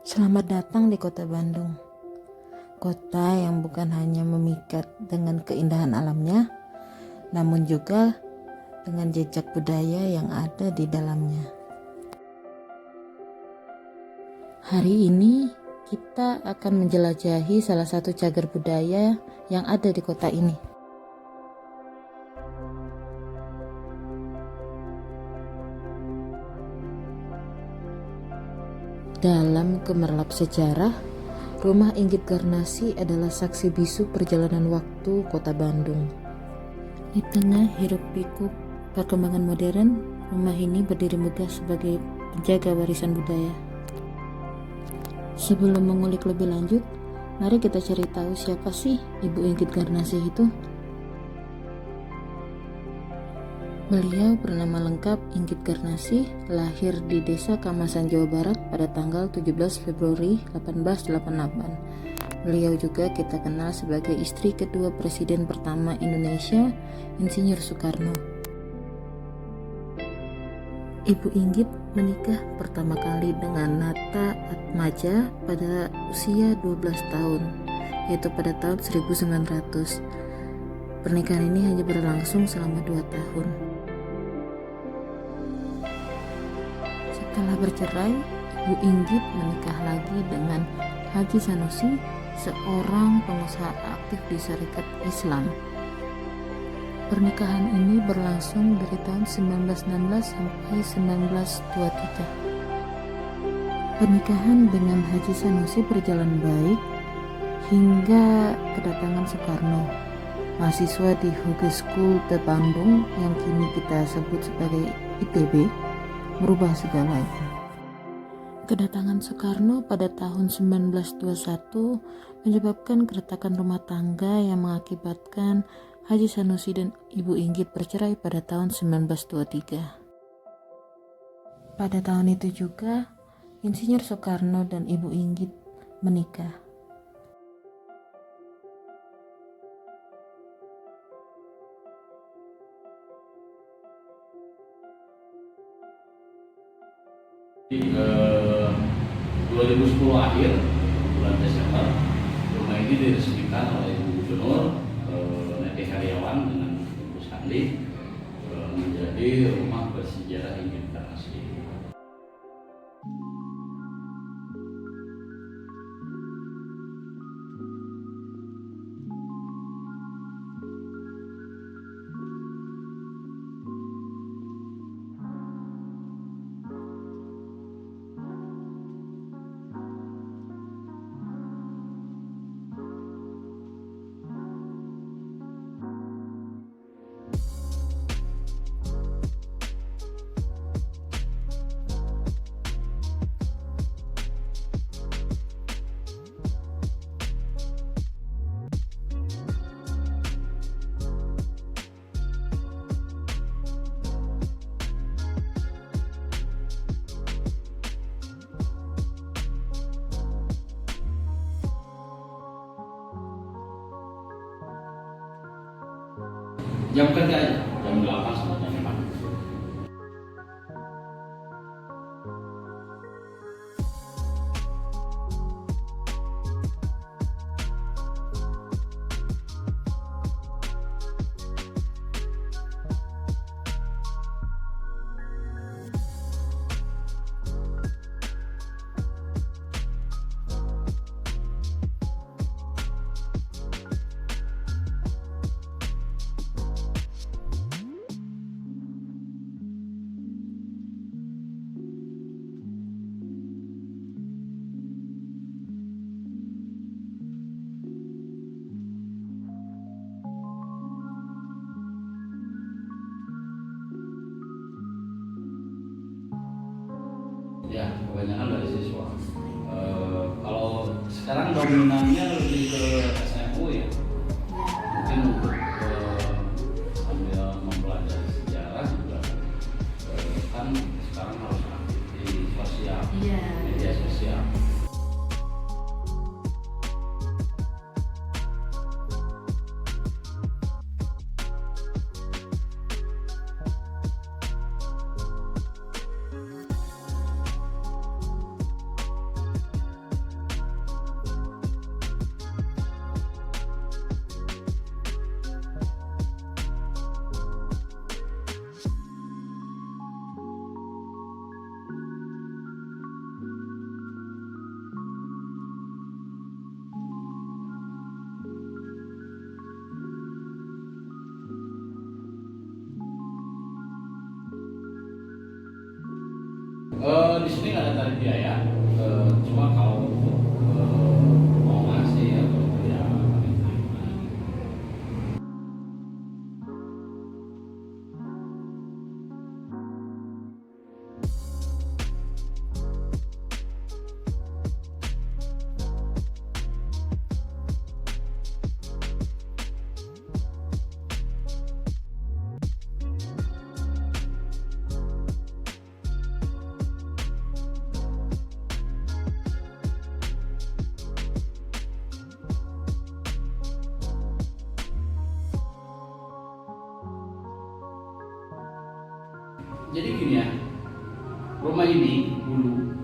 Selamat datang di kota Bandung, kota yang bukan hanya memikat dengan keindahan alamnya, namun juga dengan jejak budaya yang ada di dalamnya. Hari ini kita akan menjelajahi salah satu cagar budaya yang ada di kota ini. Dalam gemerlap sejarah, Rumah Inggit Garnasi adalah saksi bisu perjalanan waktu kota Bandung. Di tengah hiruk-pikuk perkembangan modern, rumah ini berdiri megah sebagai penjaga warisan budaya. Sebelum mengulik lebih lanjut, mari kita cari tahu siapa sih Ibu Inggit Garnasi itu. Beliau bernama lengkap Inggit Garnasi, lahir di Desa Kamasan, Jawa Barat pada tanggal 17 Februari 1888. Beliau juga kita kenal sebagai istri kedua Presiden pertama Indonesia, Insinyur Soekarno. Ibu Inggit menikah pertama kali dengan Nata Atmaja pada usia 12 tahun, yaitu pada tahun 1900. Pernikahan ini hanya berlangsung selama 2 tahun. Setelah bercerai, Ibu Inggit menikah lagi dengan Haji Sanusi, seorang pengusaha aktif di Syarikat Islam. Pernikahan ini berlangsung dari tahun 1916 sampai 1923. Pernikahan dengan Haji Sanusi berjalan baik hingga kedatangan Soekarno, mahasiswa di Hoge School de Bandung yang kini kita sebut sebagai ITB, merubah segalanya. Kedatangan Soekarno pada tahun 1921 menyebabkan keretakan rumah tangga yang mengakibatkan Haji Sanusi dan Ibu Inggit bercerai pada tahun 1923. Pada tahun itu juga, Insinyur Soekarno dan Ibu Inggit menikah. Di 2010 akhir bulan Desember, rumah ini diresmikan oleh Ibu Gubernur Neti Heriawan dengan Ibu Sandi menjadi rumah bersejarah Inggit Garnasi. Jam kerja aja, jam 8 sampai jam 5. Ya, kebanyakan dari siswa. Kalau sekarang dominannya lebih ke SMU ya, mungkin untuk sambil mempelajari sejarah juga kan sekarang harus aktif di sosial, media sosial. Di sini nggak ada tarif biaya, cuma kalau untuk mau ngasih atau ya kami terima. Jadi gini ya, rumah ini dulu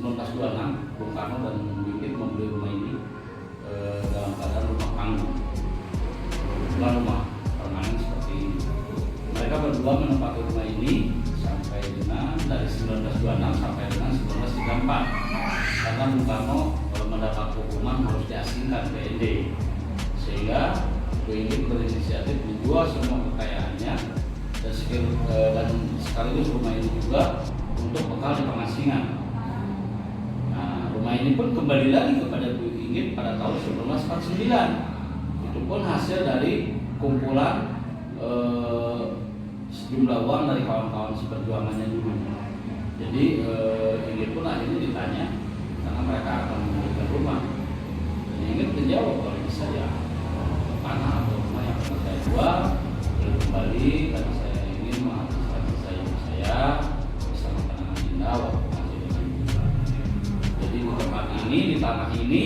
1926 Bung Karno dan Winggit membeli rumah ini dalam keadaan rumah panggung, bukan rumah permanen seperti ini. Mereka berdua menempati rumah ini sampai dengan dari 1926 sampai dengan 1934 karena Bung Karno mendapat hukuman harus diasingkan ke ND, sehingga Winggit berinisiatif menjual semua kekayaannya dan sekaligus rumah ini juga untuk bekal di pengasingan. Nah, rumah ini pun kembali lagi kepada Bu Inggit pada tahun 1949. Itu pun hasil dari kumpulan sejumlah uang dari kawan-kawan seperjuangannya dulu. Jadi Inggit pun akhirnya ditanya karena mereka akan memberikan rumah. Dan Inggit menjawab kalau bisa ya tanah atau rumah yang akan saya jual kembali karena saya ingin menghabiskan sisa hidup saya bersama kenangan indah waktu masih dengan ibu. Jadi di tempat ini, di tanah ini,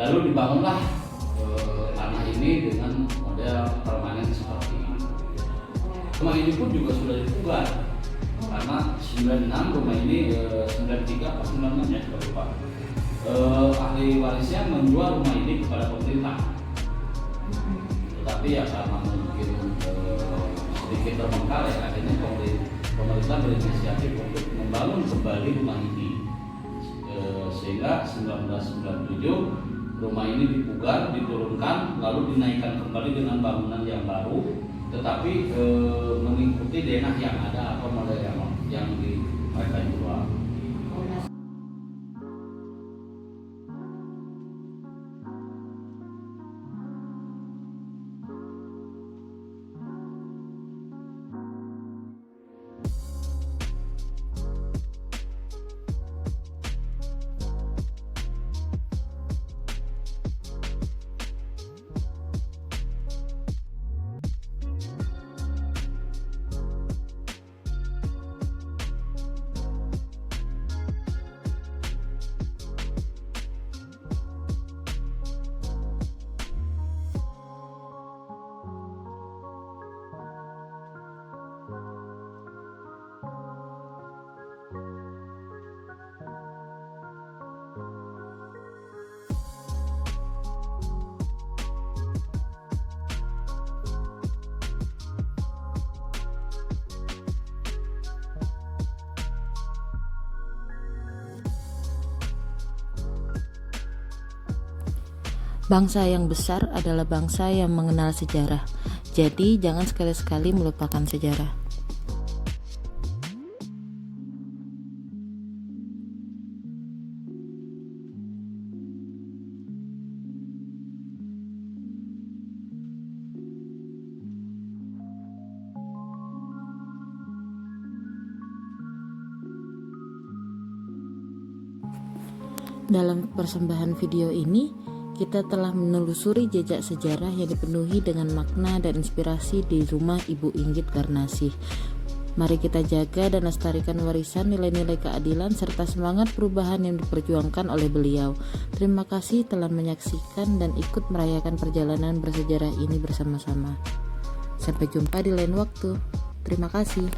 lalu dibangunlah tanah ini dengan model permanen seperti ini. Rumah ini pun juga sudah dipugar karena 96 rumah ini 93 atau 96 ya sudah lupa. Ahli warisnya menjual rumah ini kepada pemerintah. Tetapi ya karena mungkin sedikit terbengkalai, akhirnya pemerintah berinisiatif untuk membangun kembali rumah ini, sehingga 1997 rumah ini dipugar, diturunkan, lalu dinaikkan kembali dengan bangunan yang baru, tetapi mengikuti denah yang ada atau model yang mereka jual. Bangsa yang besar adalah bangsa yang mengenal sejarah. Jadi jangan sekali-sekali melupakan sejarah. Dalam persembahan video ini, kita telah menelusuri jejak sejarah yang dipenuhi dengan makna dan inspirasi di rumah Ibu Inggit Garnasih. Mari kita jaga dan lestarikan warisan nilai-nilai keadilan serta semangat perubahan yang diperjuangkan oleh beliau. Terima kasih telah menyaksikan dan ikut merayakan perjalanan bersejarah ini bersama-sama. Sampai jumpa di lain waktu. Terima kasih.